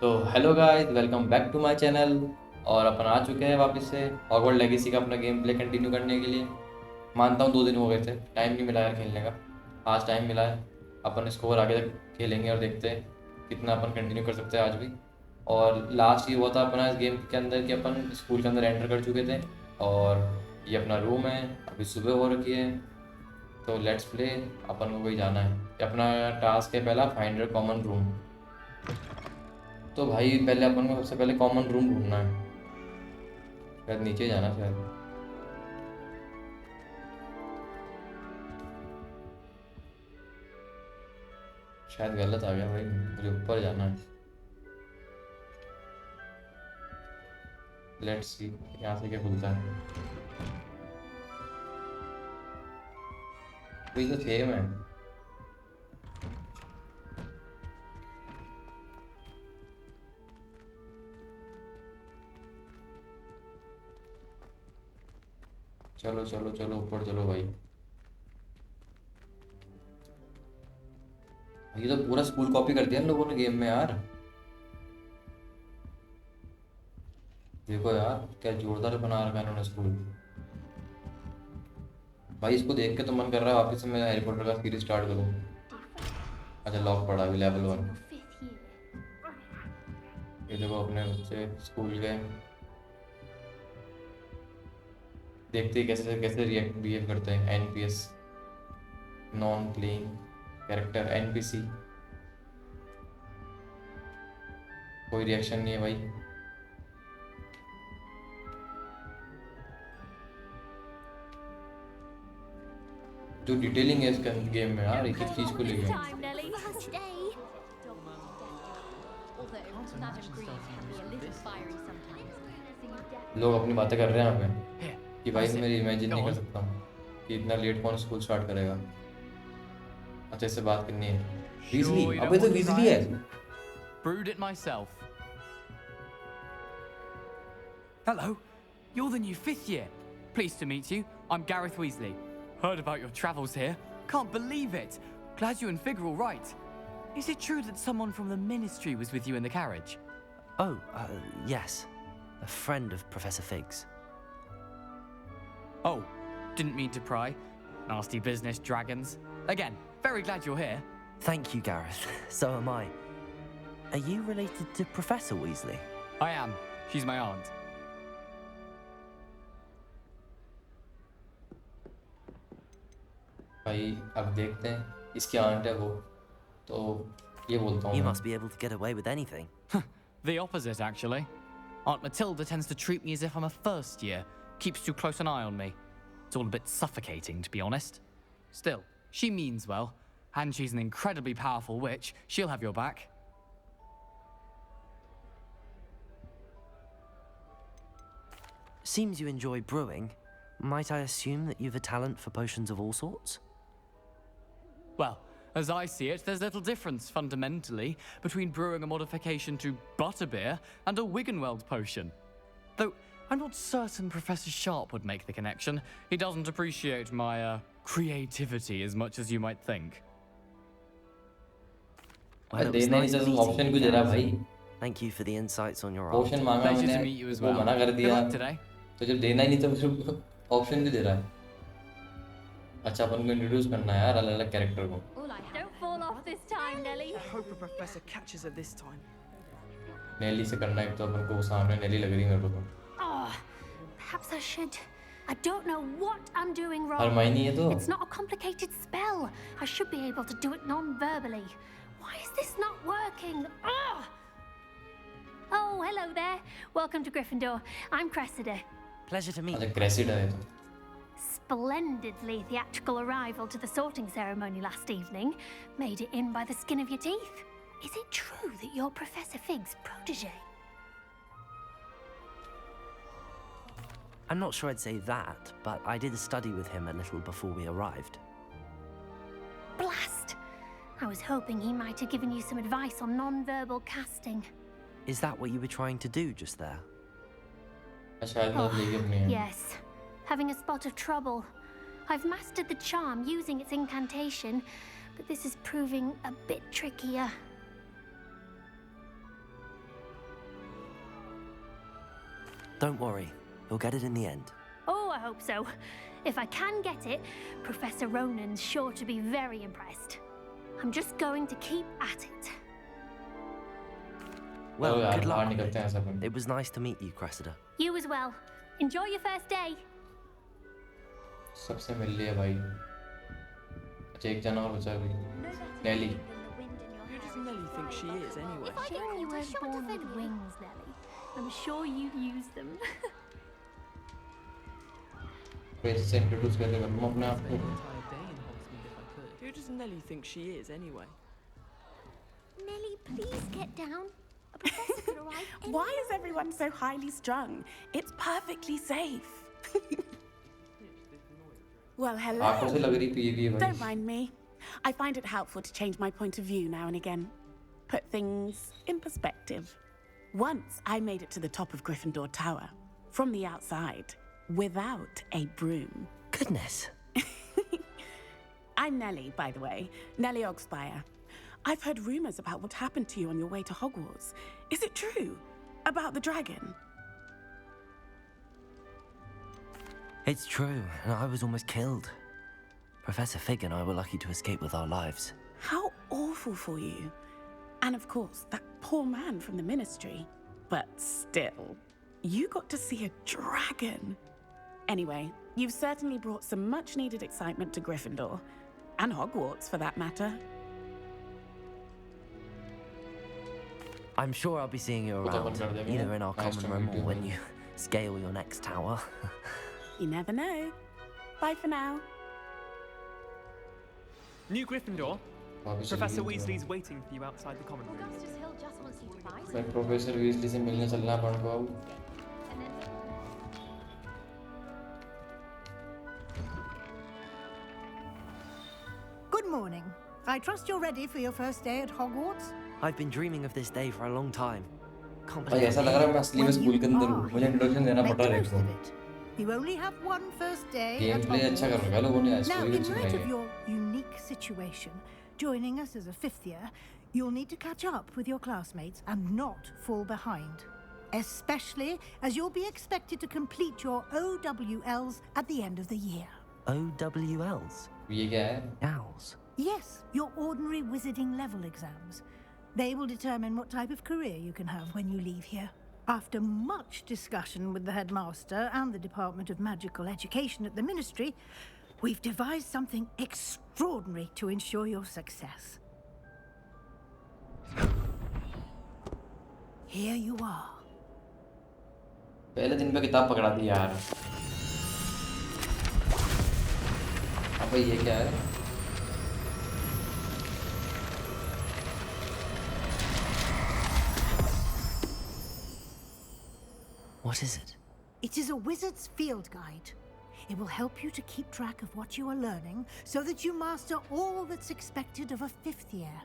तो hello guys, welcome back to my channel. और अपन आ चुके हैं वापस से हॉगवर्ल्ड लेगेसी का अपना गेम प्ले कंटिन्यू करने के लिए। मानता हूँ 2 दिन हो गए थे, टाइम नहीं मिला यार खेलने का। आज टाइम मिला है। अपन स्कोर आगे तक खेलेंगे और देखते हैं कितना अपन कंटिन्यू कर सकते हैं आज भी। और लास्ट ये हुआ था अपना इस गेम के अंदर कि अपन स्कूल के अंदर एंटर कर चुके थे। और ये अपना रूम है, अभी सुबह हो रखी है। तो लेट्स प्ले। अपन को वही जाना है। ये अपना टास्क है पहला, फाइंड अ कॉमन रूम। तो भाई पहले अपन को सबसे पहले कॉमन रूम ढूंढना है। शायद नीचे जाना, शायद। शायद गलत आ गया भाई, मुझे ऊपर जाना है। लेट्स सी यहाँ से क्या खुलता है। वही तो सेम है। चलो चलो चलो ऊपर चलो भाई। ये तो पूरा स्कूल कॉपी कर दिया इन लोगों ने गेम में यार। देखो यार क्या जोरदार बना रखा है इन्होंने स्कूल। भाई इसको देख के तो मन कर रहा है वापस से मैं हैरी पॉटर का सीरीज स्टार्ट करूँ। अच्छा लॉक पड़ा अभी लेवल 1। ये देखो अपने बच्चे स्कूल गए। देखते ही कैसे कैसे रिएक्ट बिहेव करते हैं। NPS, non playing character, NPC. कोई रिएक्शन नहीं है भाई। जो डिटेलिंग है इसका गेम में यार, एक एक चीज को लेके। लोग अपनी बातें कर रहे हैं यहाँ पे कि भाई मैं इमेजिन नहीं कर सकता हूँ कि इतना लेट कौन स्कूल स्टार्ट करेगा। अच्छा इससे बात करनी है। वीजली, Sure, you अबे don't तो want to वीजली try है। it? Brewed it myself. Hello, you're the new fifth year. Pleased to meet you. I'm Gareth Weasley. Heard about your travels here. Can't believe it. Glad you and Fig are all right. Is it true that someone from the Ministry was with you in the carriage? Oh, yes. A friend of Professor Fig's. Oh, didn't mean to pry. Nasty business, dragons. Again, very glad you're here. Thank you, Gareth. So am I. Are you related to Professor Weasley? I am. She's my aunt. भाई अब देखते हैं, इसकी aunt है वो। तो ये बोलता हूँ You मैं। must be able to get away with anything. The opposite, actually. Aunt Matilda tends to treat me as if I'm a first year, keeps too close an eye on me. It's all a bit suffocating, to be honest. Still, she means well, and she's an incredibly powerful witch. She'll have your back. Seems you enjoy brewing. Might I assume that you've a talent for potions of all sorts? Well, as I see it, there's little difference, fundamentally, between brewing a modification to butterbeer and a Wiggenweld potion. Though, I'm not certain Professor Sharp would make the connection. He doesn't appreciate my, creativity as much as you might think. Well, it was देना ही nice तो meeting option you, क्यों दे रहा Gareth. भाई। Thank you for the insights on your option art. मांगा Pleasure मैंने, to meet you as वो well. मना कर Good दिया। luck today. तो जब देना ही नहीं तो फिर ऑप्शन क्यों दे रहा है। अच्छा अपन को इंट्रोड्यूस करना है यार अलग अलग कैरेक्टर को। Don't fall off this time, Nelly. I hope a professor catches her this time. नेली से करना है, एक तो अपन को वो सामने नेली लग रही है मेरे को तो। Oh, perhaps I should. I don't know what I'm doing wrong. Hermione है तो। It's not a complicated spell. I should be able to do it non-verbally. Why is this not working? Ah! Oh, hello there. Welcome to Gryffindor. I'm Cressida. Pleasure to meet अच्छा you. क्रेसिड है तो। Splendidly theatrical arrival to the sorting ceremony last evening. Made it in by the skin of your teeth. Is it true that you're Professor Fig's protege? I'm not sure I'd say that, but I did study with him a little before we arrived. Blast! I was hoping he might have given you some advice on non-verbal casting. Is that what you were trying to do just there? शायद मदद लेगी अपनी है। Yes, having a spot of trouble. I've mastered the charm using its incantation, but this is proving a bit trickier. Don't worry, you'll get it in the end. Oh, I hope so. If I can get it, Professor Ronan's sure to be very impressed. I'm just going to keep at it. Well, चलो यार good बाहर luck with निकलते हैं it. सब हम। It was nice to meet you, Cressida. You as well. Enjoy your first day. सबसे मिल लिया भाई। अच्छा एक जना और बचा अभी। नेली। Who does Nelly think she is, anyway? If I didn't you weren't born with wings, Nelly, I'm sure you've used them. Face से इंट्रोड्यूस कैसे करूँ अपने आप Spend को? the entire day in Hogsmeade if I could. Who does Nelly think she is, anyway? Nelly, please get down. A professor could arrive any Why is everyone so highly strung? It's perfectly safe. Well, आंखों से लग hello. रही थी ये भी है भाई। Don't mind me. I find it helpful to change my point of view now and again. Put things in perspective. Once I made it to the top of Gryffindor Tower, from the outside, without a broom. Goodness. I'm Nellie, by the way. Nellie Ogspire. I've heard rumors about what happened to you on your way to Hogwarts. Is it true? About the dragon? It's true, and I was almost killed. Professor Fig and I were lucky to escape with our lives. How awful for you. And of course, that poor man from the ministry. But still, you got to see a dragon. Anyway, you've certainly brought some much needed excitement to Gryffindor. And Hogwarts, for that matter. I'm sure I'll be seeing you तो around, अपन कर देंगे। either in our Nice to common room meet you, or when man. you scale your next tower. You never know. Bye for now. New Gryffindor. वापस Professor चली गई Weasley's waiting for you outside the common room. Augustus Hill just wants you to buy तो। मैं professor Weasley से मिलने चलना है अपन को अब। and then Good morning. I trust you're ready for your first day at Hogwarts? I've been dreaming of this day for a long time. Can't भाई believe ऐसा I'm लग रहा है here. मैं असली में स्कूल के अंदर हूँ। मुझे इंट्रोडक्शन देना Make पड़ रहा the है most देखो। of it. You only have one first day game at play अच्छा कर Hogwarts. रखा है लोगों ने। Now, स्टोरी भी in अच्छी light बनाई of है। your unique situation, joining us as a fifth year, you'll need to catch up with your classmates and not fall behind. Especially as you'll be expected to complete your OWLs at the end of the year. OWLs? ये क्या है? Owls. Yes, your ordinary wizarding level exams. They will determine what type of career you can have when you leave here. After much discussion with the headmaster and the Department of Magical Education at the Ministry, we've devised something extraordinary to ensure your success. Here you are. पहले दिन पे किताब पकड़ा दी यार। अब भाई ये क्या है? What is it? It is a wizard's field guide. It will help you to keep track of what you are learning so that you master all that's expected of a fifth year.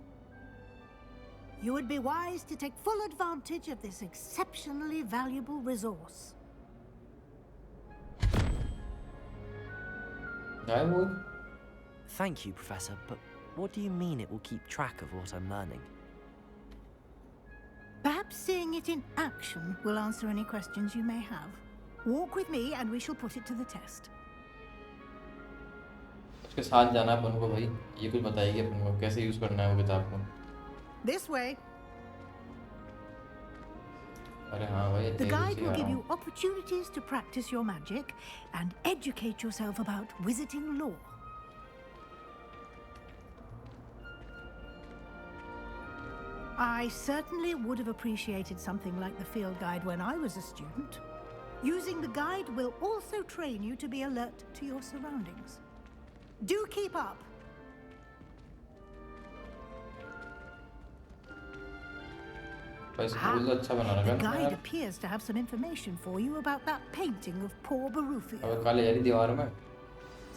You would be wise to take full advantage of this exceptionally valuable resource. गायब हो? Thank you, Professor, but what do you mean it will keep track of what I'm learning? Perhaps seeing it in action will answer any questions you may have. Walk with me and we shall put it to the test. उसके साथ जाना है अपन को भाई। ये कुछ बताइए अपन को कैसे यूज करना है वो किताब को। This way. अरे हाँ भाई The तेरे guide से will आ give रहा you हूँ। opportunities to practice your magic and educate yourself about wizarding lore. I certainly would have appreciated something like the field guide when I was a student. Using the guide will also train you to be alert to your surroundings. Do keep up. भाई school तो अच्छा बना रखा The है ना guide यार। appears to have some information for you about that painting of poor Barufio. अबे काले यारी दीवार में।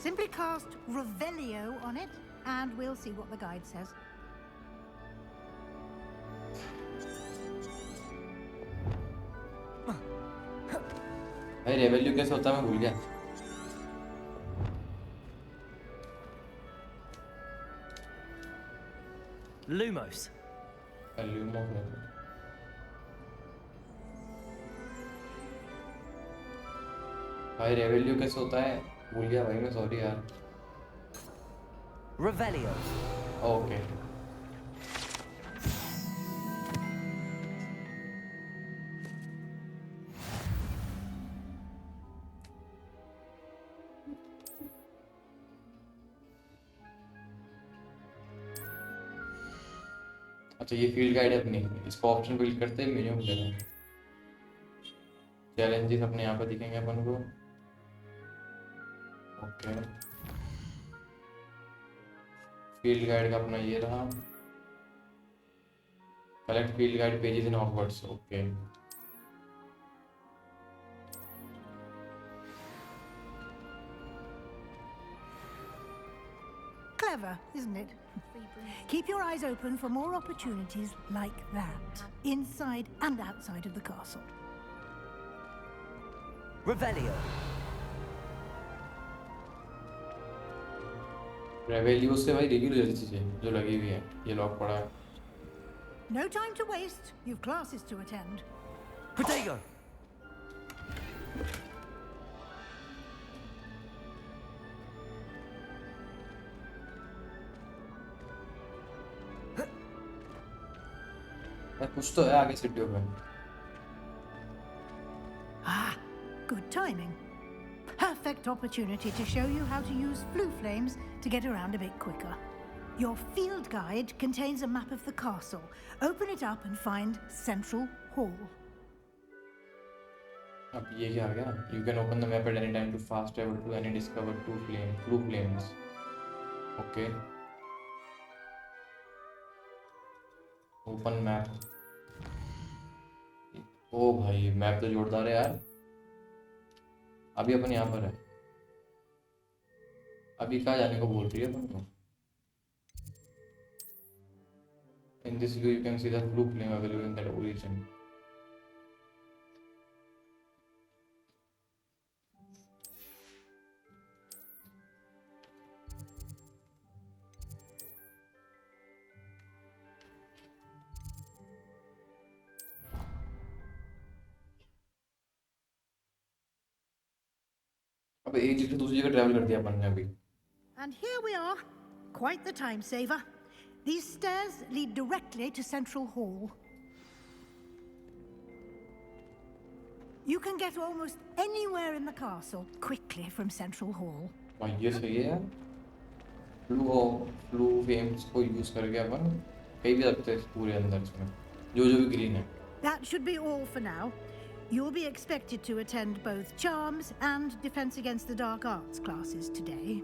Simply cast Revelio on it, and we'll see what the guide says. भाई रेवेल्यू कैसे होता है मैं भूल गया। Lumos. Lumos है। भाई रेवेल्यू कैसे होता है? भूल गया भाई मैं, सॉरी यार। Revelio. ओके। अच्छा ये फील्ड गाइड है अपनी, इसको ऑप्शन बिल्ड करते हैं मेन्यू में। चैलेंजेस अपने यहाँ पर दिखेंगे अपन को। ओके, फील्ड गाइड का अपना ये रहा, collect field guide pages in Hogwarts. Okay, Clever, isn't it? Keep your eyes open for more opportunities like that, inside and outside of the castle. Revelio. रेवेल्यू से भाई रिव्यू जैसी चीजें जो लगी हुई है, ये लॉक पड़ा है। No time to waste. You've classes to attend. Protego. कुछ तो है आगे सीढ़ियों पे। Ah, good timing. Perfect opportunity to show you how to use flue flames to get around a bit quicker. Your field guide contains a map of the castle. Open it up and find Central Hall. अब ये क्या आ गया? You can open the map at any time to fast travel to any discovered flue flames. Okay. Open map. ओ भाई map तो जोरदार है यार। अभी अपन यहाँ पर है, अभी कहाँ जाने को बोल रही है अपन को? In this view you can see the blue flame available in that origin. अब एक जगह से दूसरी जगह ट्रैवल कर दिया अपन ने अभी। And here we are. Quite the time saver. These stairs lead directly to Central Hall. You can get almost anywhere in the castle quickly from Central Hall. भाई ये सही है यार। फ्लू फेम्स को यूज करके अपन कहीं भी रखते हैं पूरे अंदर इसमें, जो जो भी ग्रीन है। That should be all for now. You'll be expected to attend both Charms and Defense Against the Dark Arts classes today.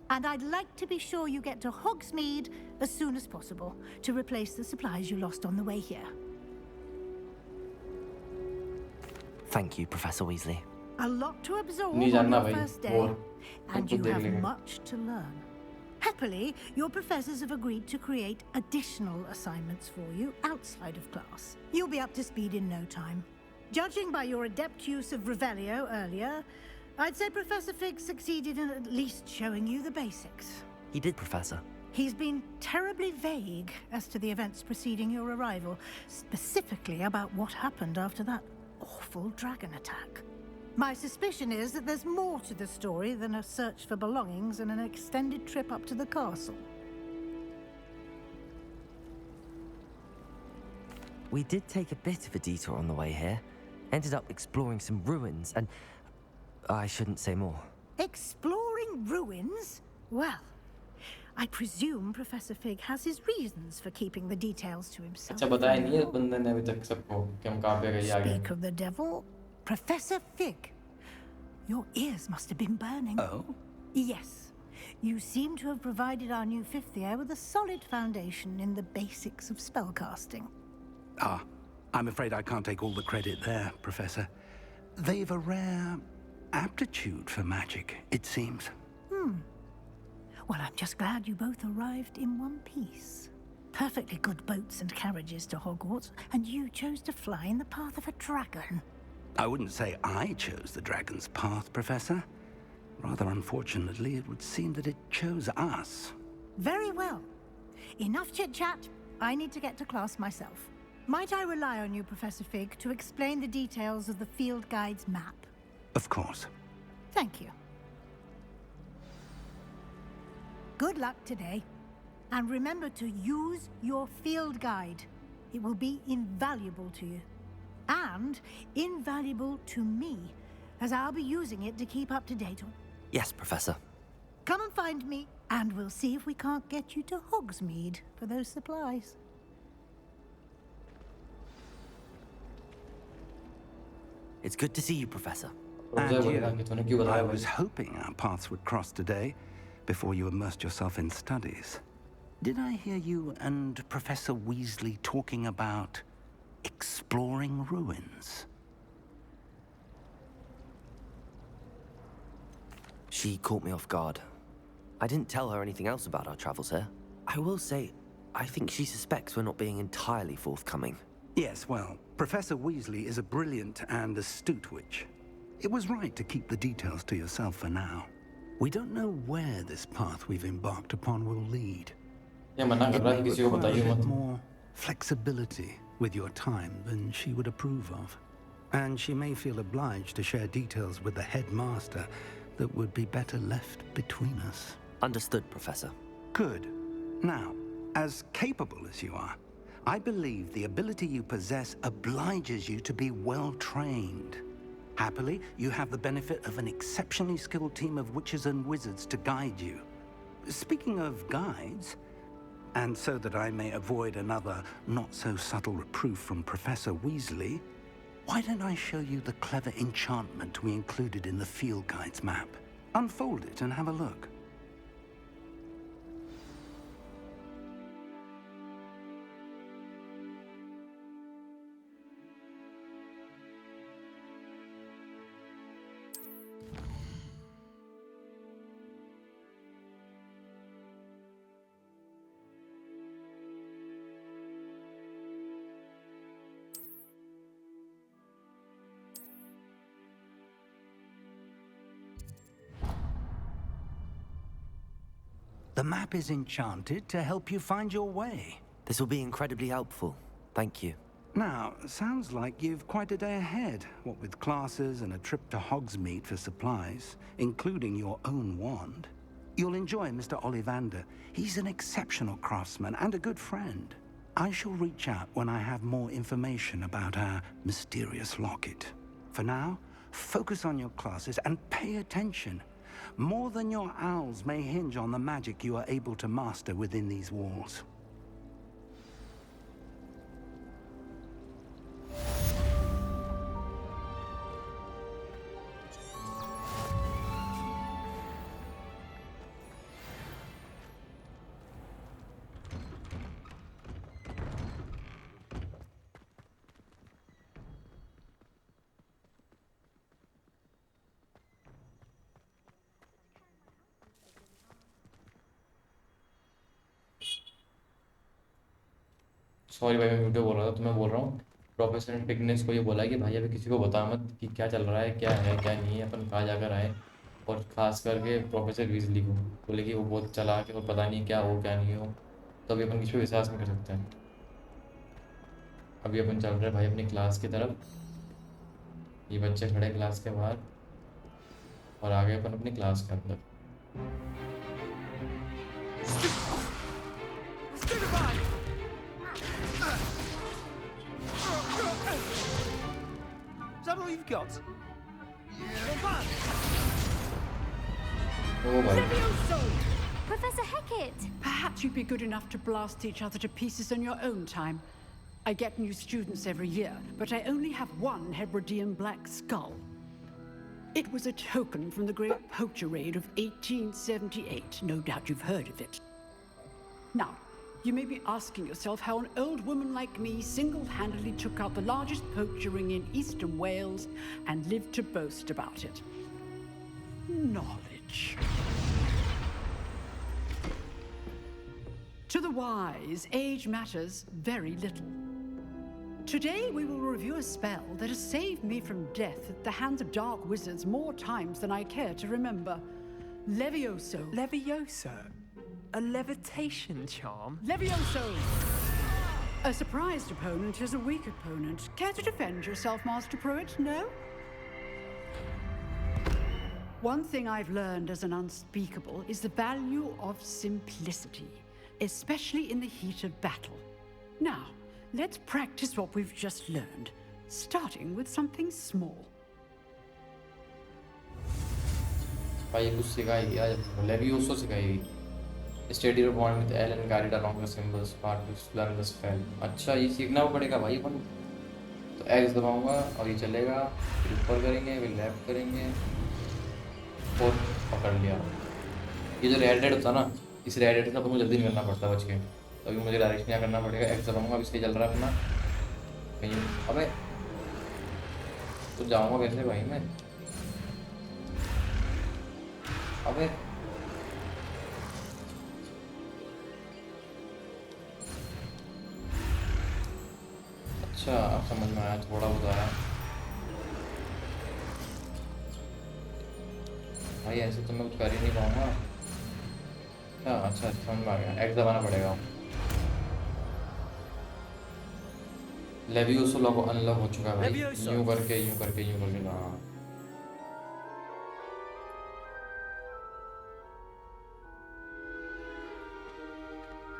And I'd like to be sure you get to Hogsmeade as soon as possible to replace the supplies you lost on the way here. Thank you, Professor Weasley. A lot to absorb नहीं on जानना your भाई, first day, और and खुद you देख have लेंगे। much to learn. Happily, your professors have agreed to create additional assignments for you outside of class. You'll be up to speed in no time. Judging by your adept use of Revelio earlier, I'd say Professor Fig succeeded in at least showing you the basics. He did, Professor. He's been terribly vague as to the events preceding your arrival, specifically about what happened after that awful dragon attack. My suspicion is that there's more to the story than a search for belongings and an extended trip up to the castle. We did take a bit of a detour on the way here. Ended up exploring some ruins and... I shouldn't say more. Exploring ruins? Well, I presume Professor Fig has his reasons for keeping the details to himself. अच्छा बताया नहीं है बंदे ने अभी तक सबको कि हम कहाँ पे गए आगे। Speak of the devil, Professor Fig. Your ears must have been burning. Oh? Yes. You seem to have provided our new fifth year with a solid foundation in the basics of spellcasting. Ah, I'm afraid I can't take all the credit there, Professor. They've a rare aptitude for magic, it seems. Well, I'm just glad you both arrived in one piece. Perfectly good boats and carriages to Hogwarts, and you chose to fly in the path of a dragon. I wouldn't say I chose the dragon's path, Professor. Rather unfortunately, it would seem that it chose us. Very well. Enough chit-chat. I need to get to class myself. Might I rely on you, Professor Fig, to explain the details of the field guide's map? Of course. Thank you. Good luck today. And remember to use your field guide. It will be invaluable to you. And invaluable to me, as I'll be using it to keep up to date on. Yes, Professor. Come and find me, and we'll see if we can't get you to Hogsmeade for those supplies. It's good to see you, Professor. And मुझे you. बोलेगा कि तूने क्यों I बताया was मुझे? hoping our paths would cross today before you immersed yourself in studies. Did I hear you and Professor Weasley talking about exploring ruins? She caught me off guard. I didn't tell her anything else about our travels here. I will say, I think she suspects we're not being entirely forthcoming. Yes, well, Professor Weasley is a brilliant and astute witch. It was right to keep the details to yourself for now. We don't know where this path we've embarked upon will lead. ये मना कर It रहा है may किसी को require a बताइए bit मत. more flexibility with your time than she would approve of. And she may feel obliged to share details with the headmaster that would be better left between us. Understood, Professor. Good. Now, as capable as you are, I believe the ability you possess obliges you to be well trained. Happily, you have the benefit of an exceptionally skilled team of witches and wizards to guide you. Speaking of guides, and so that I may avoid another not-so-subtle reproof from Professor Weasley, why don't I show you the clever enchantment we included in the field guide's map? Unfold it and have a look. The map is enchanted to help you find your way. This will be incredibly helpful. Thank you. Now, sounds like you've quite a day ahead, what with classes and a trip to Hogsmeade for supplies, including your own wand. You'll enjoy Mr. Ollivander. He's an exceptional craftsman and a good friend. I shall reach out when I have more information about our mysterious locket. For now, focus on your classes and pay attention. More than your owls may hinge on the magic you are able to master within these walls. Sorry भाई मैं video बोल रहा था तो मैं बोल रहा हूँ प्रोफेसर ने टिकनेस को ये बोला है कि भाई अभी किसी को बता मत कि क्या चल रहा है क्या नहीं है अपन कहाँ जाकर आए और ख़ास करके प्रोफेसर वीजली को बोले कि वो बहुत चालाक है और पता नहीं क्या हो क्या नहीं हो तो अभी अपन किसी पे विश्वास नहीं कर सकते हैं। अभी अपन चल रहे हैं भाई अपनी क्लास की तरफ। ये बच्चे खड़े क्लास के बाहर और आगे अपन अपनी क्लास के अंदर। Is that all you've got? ओ भाई Professor Hecat! Perhaps you'd be good enough to blast each other to pieces in your own time. I get new students every year, but I only have one Hebridean black skull. It was a token from the Great Poacher Raid of 1878. No doubt you've heard of it. Now, you may be asking yourself how an old woman like me single-handedly took out the largest poacher ring in eastern Wales and lived to boast about it. Knowledge. To the wise, age matters very little. Today we will review a spell that has saved me from death at the hands of dark wizards more times than I care to remember. Levioso. Levioso? A levitation charm? Levioso! A surprised opponent is a weak opponent. Care to defend yourself, Master Pruitt? No? One thing I've learned as an unspeakable is the value of simplicity, especially in the heat of battle. Now, let's practice what we've just learned, starting with something small. भाई कुछ सिखाएगी आज Leviosa सिखाएगी study of bond with L and guide along the symbols part two learn the spell अच्छा ये सीखना पड़ेगा भाई अपन तो एक्स दबाऊंगा और ये चलेगा फिर ऊपर करेंगे फिर लेफ्ट करेंगे और पकड़ लिया ये जो रेड होता ना इस रेड से अपन को जल्दी निकलना पड़ता है बच के तो अभी मुझे डायरेक्शन क्या करना पड़ेगा एक्स दबाऊंगा अब इसके चल रहा है अपना कहीं अबे तो जाऊंगा कैसे भाई मैं अबे अच्छा अब समझ में आया थोड़ा बहुत आया भाई ऐसे तो मैं कुछ कर ही नहीं पाऊंगा अच्छा समझ में आ गया एक्स दबाना पड़ेगा लेवियोसो लॉक अनलॉक हो चुका है भाई यूं करके हाँ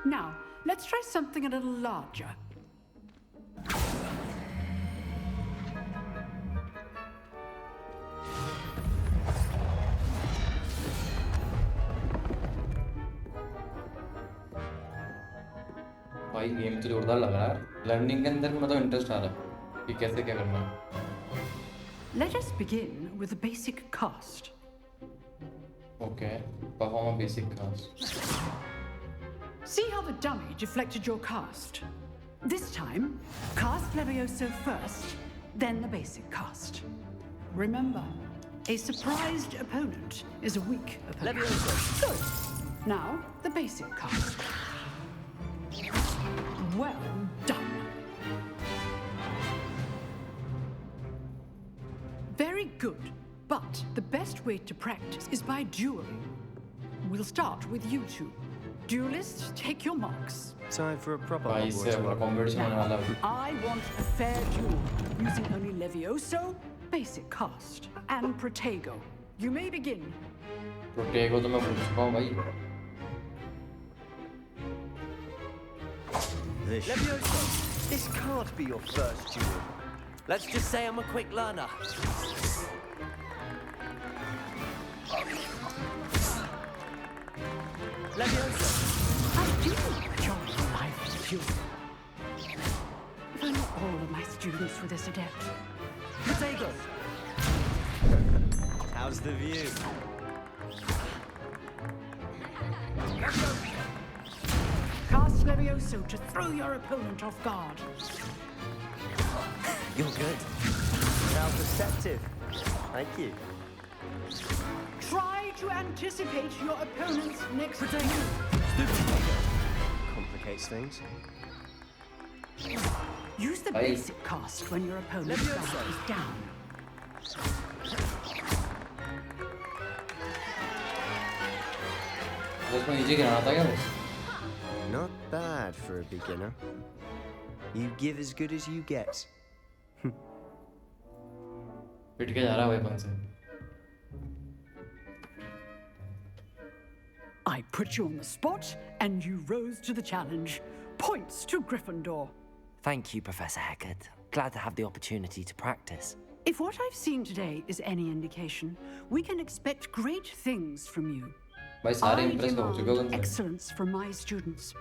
Now, let's try something a little larger. भाई गेम तो जोरदार लग रहा है लर्निंग के अंदर मतलब इंटरेस्ट आ रहा है कि कैसे क्या करना है Let us begin with a basic cast. Okay perform a basic cast See how the dummy deflected your cast? This time, cast Levioso first, then the basic cast. Remember, a surprised opponent is a weak opponent. Levioso. Good. Now, the basic cast. Well done. Very good. But the best way to practice is by dueling. We'll start with you two. Duelists, take your marks. Time for a proper भाई इससे Hogwarts अपना run. Competition होने वाला है I want a fair duel using only Levioso, basic cast, and Protego. You may begin. प्रोटेगो तो मैं भूल चुका हूँ भाई Levioso, this can't be your first duel. Let's just say I'm a quick learner. Levioso. I do enjoy life as a duel. If only all of my students were this adept. Protego. How's the view? Cast Levioso to throw your opponent off guard. You're good. How perceptive. Thank you. Try to anticipate your opponent's next move. Complicates things. Use the Hey. basic cast when your opponent's Levioso. guard is down. बस मैं नीचे गिराना था क्या बस Not bad for a beginner. You give as good as you get. पिट के जा रहा है वेपन से I put you on the spot, and you rose to the challenge. Points to Gryffindor. Thank you, Professor Heckard. Glad to have the opportunity to practice. If what I've seen today is any indication, we can expect great things from you. भाई सारे I Impress हो चुके हो demand उनसे excellence from my students.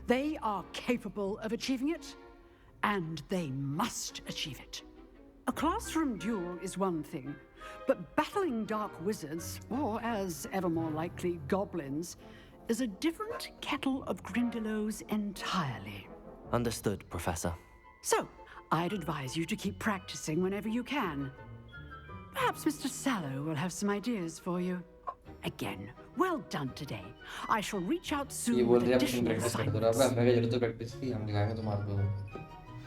They are capable of achieving it, and they must achieve it. A classroom duel is one thing, but battling dark wizards, or as ever more likely, goblins, is a different kettle of Grindylows entirely. Understood, Professor. So, I'd advise you to keep practicing whenever you can. Perhaps Mr. Sallow will have some ideas for you. Again, well done today. I shall reach out ये soon बोल with रहे हैं तुम additional practice कर दो अब assignments. हमें क्या जरूरत है प्रैक्टिस की हम दिखाएंगे तुम्हारे को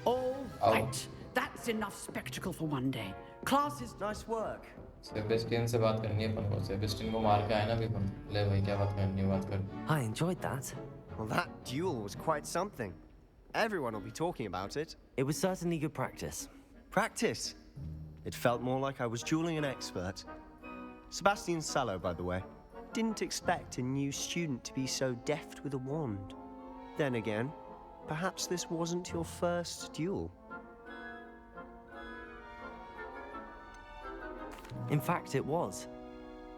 All right, that's enough spectacle for one day. Class is Nice work. Sebastian से बात करनी है अपन को सेबेस्टियन को मार के आए ना अभी अपन ले भाई क्या बात करनी है बात कर I enjoyed that. Well, that duel was quite something. Everyone will be talking about it. It was certainly good practice. Practice. It felt more like I was dueling an expert. Sebastian Sallow, by the way. Didn't expect a new student to be so deft with a wand. Then again, perhaps this wasn't your first duel. In fact, it was.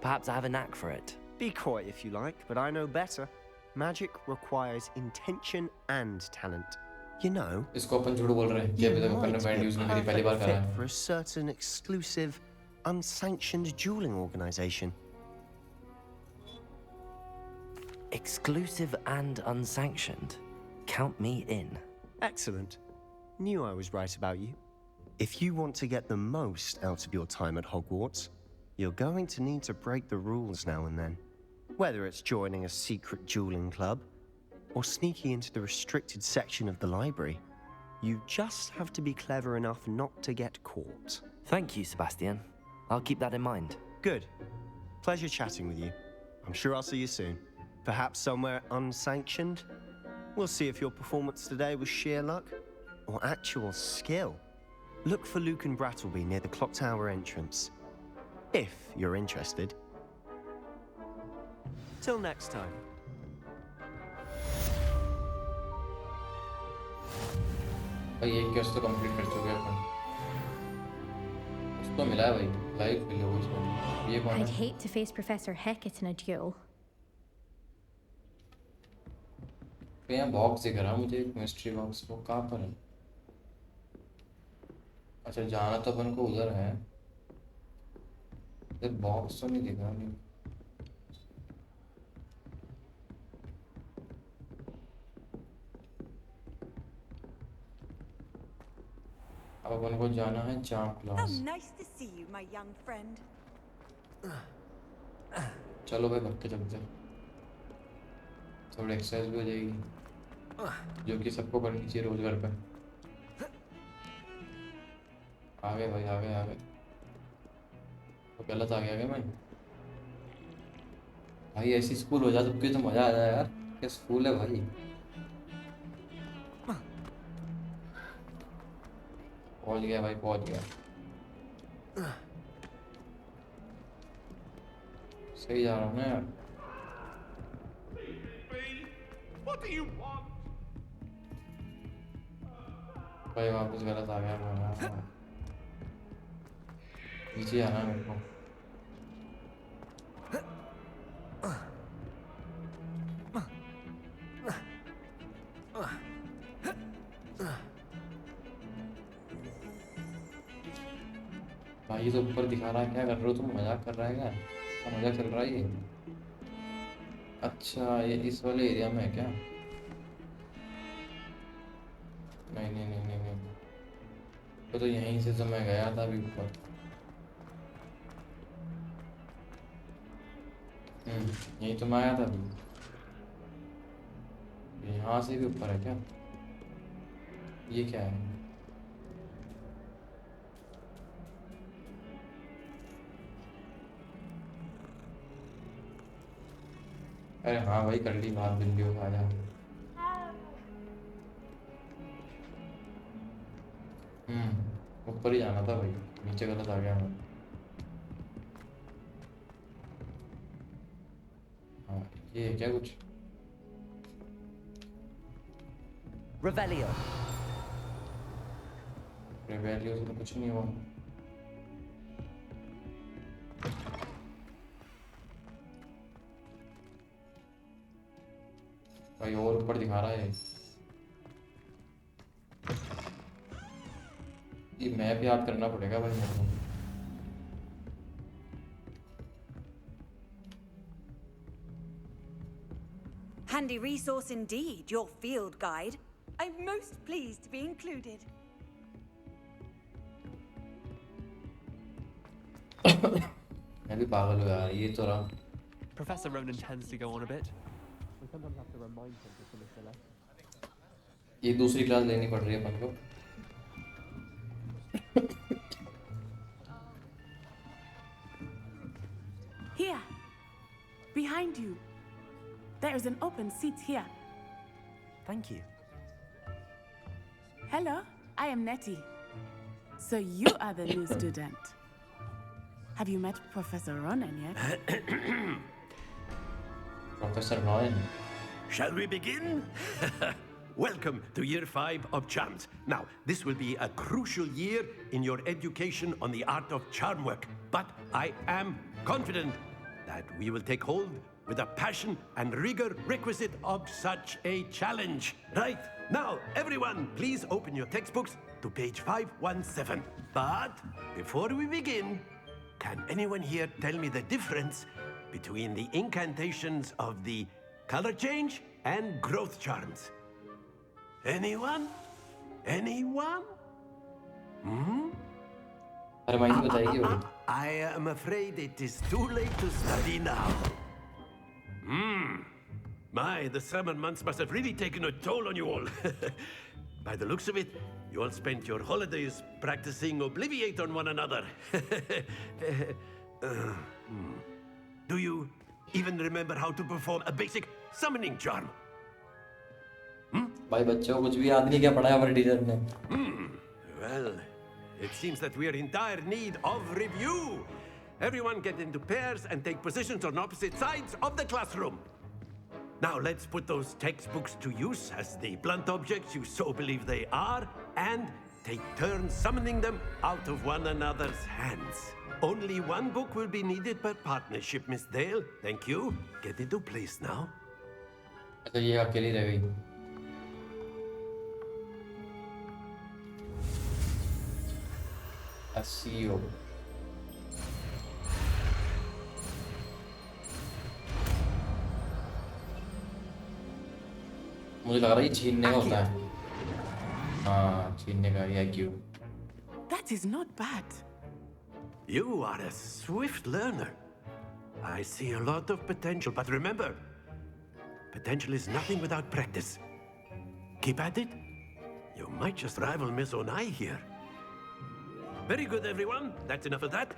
Perhaps I have a knack for it. Be coy if you like, but I know better. Magic requires intention and talent. You know, इसको अपन झूठ बोल रहे हैं कि you अभी तक अपन ने might band be use a नहीं करी, पहली बार perfect करा fit है. for a certain exclusive, unsanctioned dueling organization. Exclusive and unsanctioned. Count me in. Excellent. Knew I was right about you. If you want to get the most out of your time at Hogwarts, you're going to need to break the rules now and then. Whether it's joining a secret dueling club, or sneaking into the restricted section of the library, you just have to be clever enough not to get caught. Thank you, Sebastian. I'll keep that in mind. Good. Pleasure chatting with you. I'm sure I'll see you soon. Perhaps somewhere unsanctioned? We'll see if your performance today was sheer luck or actual skill. Look for Luke and Brattleby near the clock tower entrance, if you're interested. Till next time. भाई एक quest तो complete कर चुके हैं अपन. उसको मिला है भाई, लाइफ मिले वो उसको. ये कौन I'd है? hate to face Professor Hecat in a duel. तो यहाँ बॉक्स दिख रहा मुझे, एक मिस्ट्री बॉक्स. वो कहाँ पर है? अच्छा, जाना तो अपन को उधर है. इधर बॉक्स तो नहीं दिख रहा नहीं. अब अपन को जाना है चाम How class. nice to see you, my young friend. चलो भाई भगते चलते. थोड़ी एक्सरसाइज भी हो जाएगी, जो कि सबको करनी चाहिए रोज घर पे. आ गए भाई, आ गए आ गए. तो गलत आ गया क्या मैं? भाई ऐसी स्कूल हो जा सबकी तो मजा आ जाए यार. क्या स्कूल है भाई. पहुंच गया भाई, पहुंच गया. सही जा रहा हूँ ना यार. What do you want? भाई वापस गलत आ गया मैं. नीचे आना है मेरे को. भाई ये तो ऊपर दिखा रहा है. क्या कर रहे हो तुम? मजाक कर रहा है क्या? क्या मजाक चल रहा है ये? अच्छा, ये इस वाले एरिया में है क्या? नहीं नहीं नहीं नहीं नहीं. तो यहीं से तो मैं गया था अभी ऊपर. यहीं तो मैं आया था अभी. यहाँ से भी ऊपर है क्या? ये क्या है? अरे हाँ भाई, कर ली बात. बिल्लियों खा जा. ऊपर ही जाना था भाई, नीचे गलत आ गया मैं. हाँ, ये है क्या कुछ? Revelio. रेवेलियो से तो कुछ नहीं हुआ. भाई और ऊपर दिखा रहा है. ये मैप याद करना पड़ेगा भाई मेरे को. Handy resource indeed, your field guide. I'm most pleased to be included. मैं भी पागल हो यार. ये तो रहा. Professor Ronan tends to go on a bit. We sometimes have to remind him to finish the lesson. ये दूसरी क्लास लेनी पड़ रही है अपन को. Here. Behind you. There is an open seat here. Thank you. Hello, I am Nettie. So you are the new student. Have you met Professor Ronan yet? Professor Rowan. Shall we begin? Welcome to Year 5 of Charms. Now, this will be a crucial year in your education on the art of charm work. But I am confident that we will take hold with the passion and rigor requisite of such a challenge. Right, now, everyone, please open your textbooks to page 517. But before we begin, can anyone here tell me the difference between the incantations of the color change and growth charms? Anyone? Anyone? अरे भाई बताइए वो। I am afraid it is too late to study now. My, the summer months must have really taken a toll on you all. By the looks of it, you all spent your holidays practicing Obliviate on one another. Do you even remember how to perform a basic summoning charm? भाई बच्चों को कुछ भी याद नहीं क्या पढ़ाया हमारे टीचर ने। Well, it seems that we are in dire need of review. Everyone get into pairs and take positions on opposite sides of the classroom. Now let's put those textbooks to use as the blunt objects you so believe they are, and take turns summoning them out of one another's hands. Only one book will be needed per partnership, Miss Dale. Thank you. Get into place now. अच्छा ये अकेली रह गई। SEO मुझे लग रहा है ये छीनने का होता है। हाँ छीनने का ये क्यों? That is not bad. You are a swift learner. I see a lot of potential, but remember, potential is nothing without practice. Keep at it. You might just rival Miss Onai here. Very good, everyone. That's enough of that.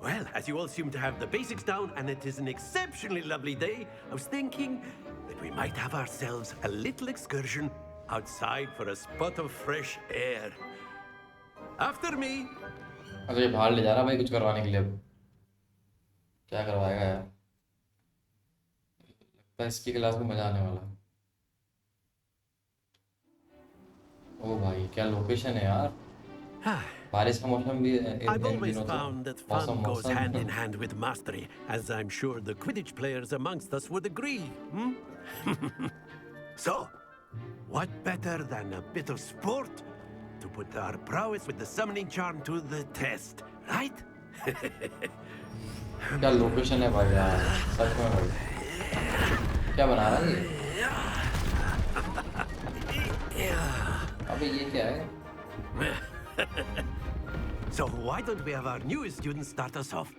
Well, as you all seem to have the basics down, and it is an exceptionally lovely day, I was thinking that we might have ourselves a little excursion outside for a spot of fresh air. After me. अच्छा ये बाहर ले जा रहा भाई कुछ करवाने के लिए। क्या करवाएगा यार? लगता है इसकी क्लास में मजा आने वाला। ओ भाई क्या लोकेशन है यार? बारिश का मौसम भी I've always found that fun goes hand in hand with mastery, as I'm sure the Quidditch players amongst us would agree. So, what better than a bit of sport to put our prowess with the summoning charm to the test, right? क्या location है भाई यार? सच में भाई क्या बना रहा है ये? अबे ये क्या है? So why don't we have our newest student start us off?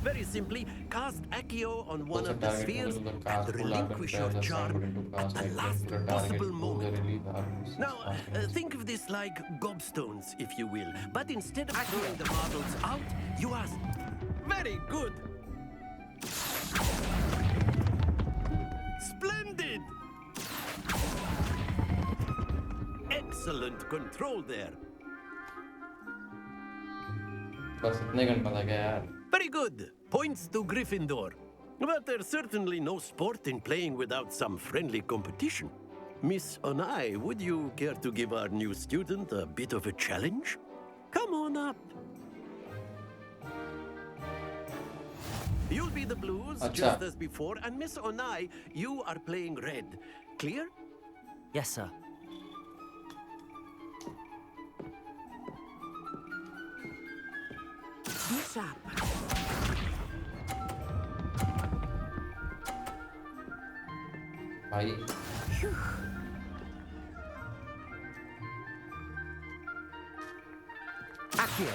Very simply, cast Accio on one of the spheres and relinquish your charm at the last possible moment. Now, think of this like gobstones, if you will. But instead of throwing the marbles out, you ask, very good! Splendid! Excellent control there. बस इतने घंटे लगे यार। Very good. Points to Gryffindor. But there's certainly no sport in playing without some friendly competition. Miss Onai, would you care to give our new student a bit of a challenge? Come on up. You'll be the blues, just as before, and Miss Onai, you are playing red. Clear? Yes, sir. Be sharp. भाई Accio.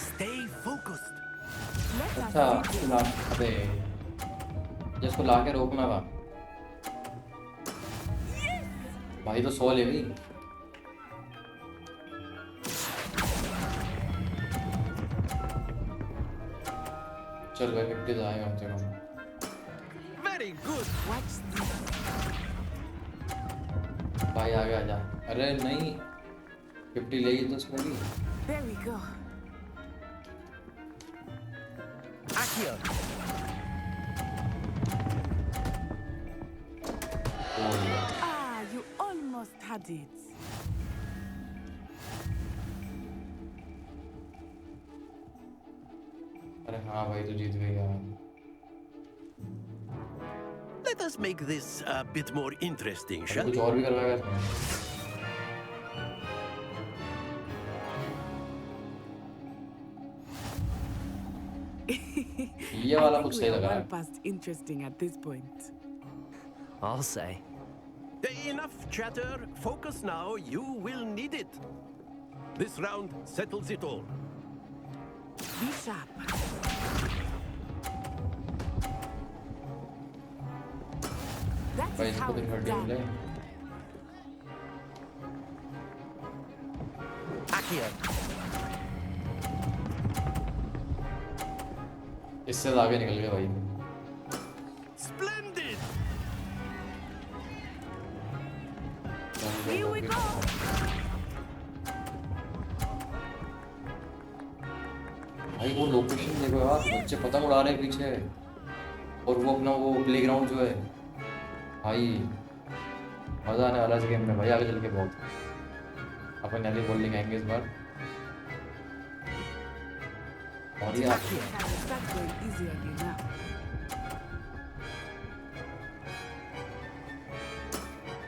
Stay focused. अच्छा अबे जिसको लाके रोकना था भाई तो 100 ले गई। चल भाई 50 आएगा कम से कम। Good. Watch this. भाई आगे आजा। अरे नहीं 50 लेगी तो उसमें भी। There we go. Accio! Ah, you almost had it. अरे हाँ भाई तो जीत गई यार। Let us make this a bit more interesting, अरे shall कुछ we? और भी करवाएगा इसमें। ये वाला I कुछ think सही we are लग रहा well है। past interesting at this point. I'll say. Enough chatter. Focus now. You will need it. This round settles it all. Be sharp. That भाई is इसको how तो it's हड्डी मिले। done. Accio! इससे तो आगे निकल गए भाई। Splendid! Here we go. भाई वो लोकेशन देखो यार, बच्चे पतंग उड़ा रहे हैं पीछे और वो अपना वो प्लेग्राउंड जो है भाई, मजा आने वाला है इस गेम में भाई आगे चल के बहुत। अपन याली बोल लेंगे आएंगे इस बार। और ये Start going easy on you now.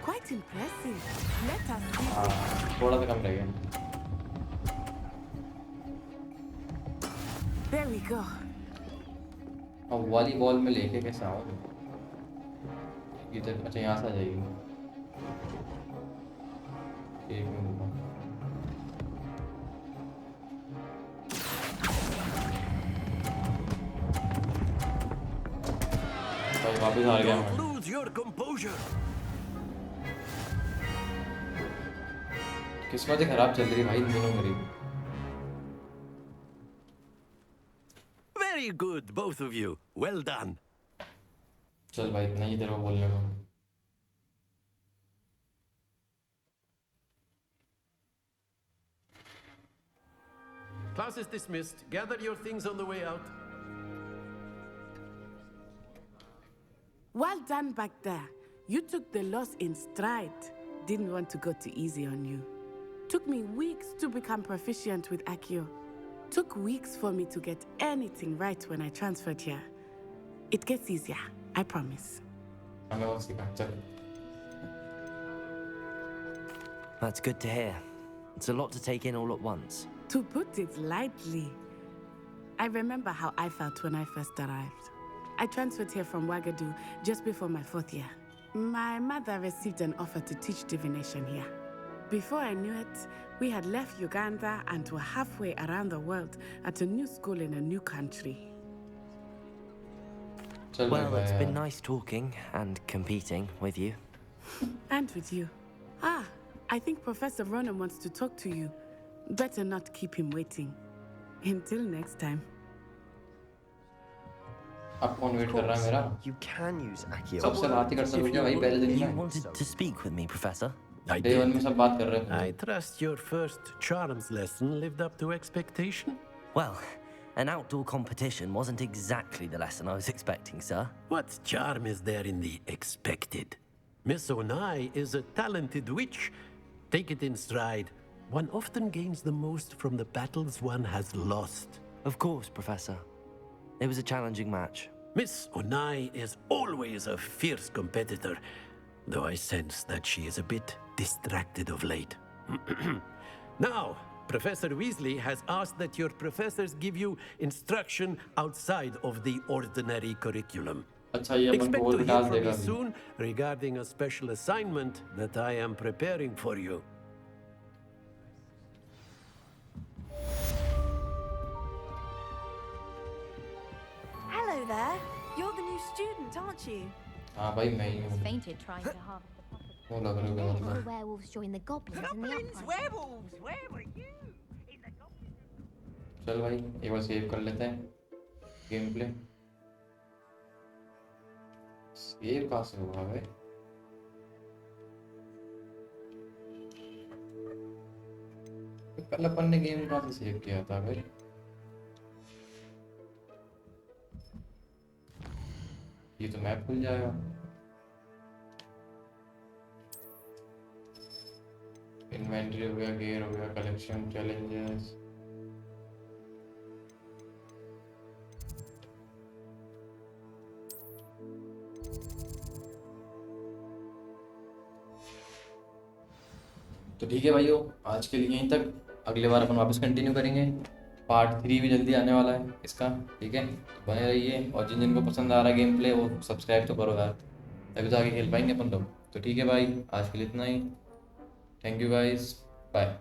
Quite impressive. Let us see. हाँ थोड़ा सा कम रह गया। There we go. अब वॉलीबॉल में लेके कैसे आऊँ? इधर अच्छा यहाँ से आ जाएगी। एक मिनट रुको। भाई वापस आ गया मैं। Lose your composure. किस्मत ही खराब चल रही है भाई इन दिनों मेरी। Very good, both of you. Well done. चल भाई इतना ही तेरे को बोलने को। Class is dismissed. Gather your things on the way out. Well done back there. You took the loss in stride. Didn't want to go too easy on you. Took me weeks to become proficient with Accio. Took weeks for me to get anything right when I transferred here. It gets easier, I promise. हमें वो सीखा चल। That's good to hear. It's a lot to take in all at once. To put it lightly, I remember how I felt when I first arrived. I transferred here from Wagadu just before my 4th year. My mother received an offer to teach divination here. Before I knew it, we had left Uganda and were halfway around the world at a new school in a new country. Well, it's been nice talking and competing with you. And with you. Ah, I think Professor Ronan wants to talk to you. Better not keep him waiting. Until next time. अब कौन wait कर रहा है मेरा? You can use Accio. सबसे बात ही कर सकते हो भाई पहले दिन You में। wanted to speak with me, Professor? I Day 1 did. में सब बात कर रहे हैं। I trust your first charms lesson lived up to expectation. Well, an outdoor competition wasn't exactly the lesson I was expecting, sir. What charm is there in the expected? Miss Onai is a talented witch. Take it in stride. One often gains the most from the battles one has lost. Of course, Professor. It was a challenging match. Miss Onai is always a fierce competitor, though I sense that she is a bit distracted of late. Now, Professor Weasley has asked that your professors give you instruction outside of the ordinary curriculum. Expect to hear from me soon regarding a special assignment that I am preparing for you. Hello there. You're the new student, aren't you? हाँ भाई मैं ही हूँ। Fainted trying to harvest the poppers. वो लग रहा है The werewolves join the goblins in the uprising. Werewolves! Where were you? In the चल भाई एक बार सेव कर लेते हैं गेम प्ले। ये कहाँ से हुआ भाई? कल अपन ने गेम कहाँ से सेव किया था भाई? ये तो मैप खुल जाएगा। इन्वेंटरी हो गया, गेयर हो गया, कलेक्शन, चैलेंजेस। तो ठीक है भाइयों, आज के लिए यहीं तक। अगली बार अपन वापस कंटिन्यू करेंगे। पार्ट 3 भी जल्दी आने वाला है इसका, ठीक है? तो बने रहिए, और जिन जिनको पसंद आ रहा है गेम प्ले वो सब्सक्राइब तो करो यार, तभी तो आगे खेल पाएंगे अपन लोग। तो ठीक है भाई, आज के लिए इतना ही। Thank you guys, bye.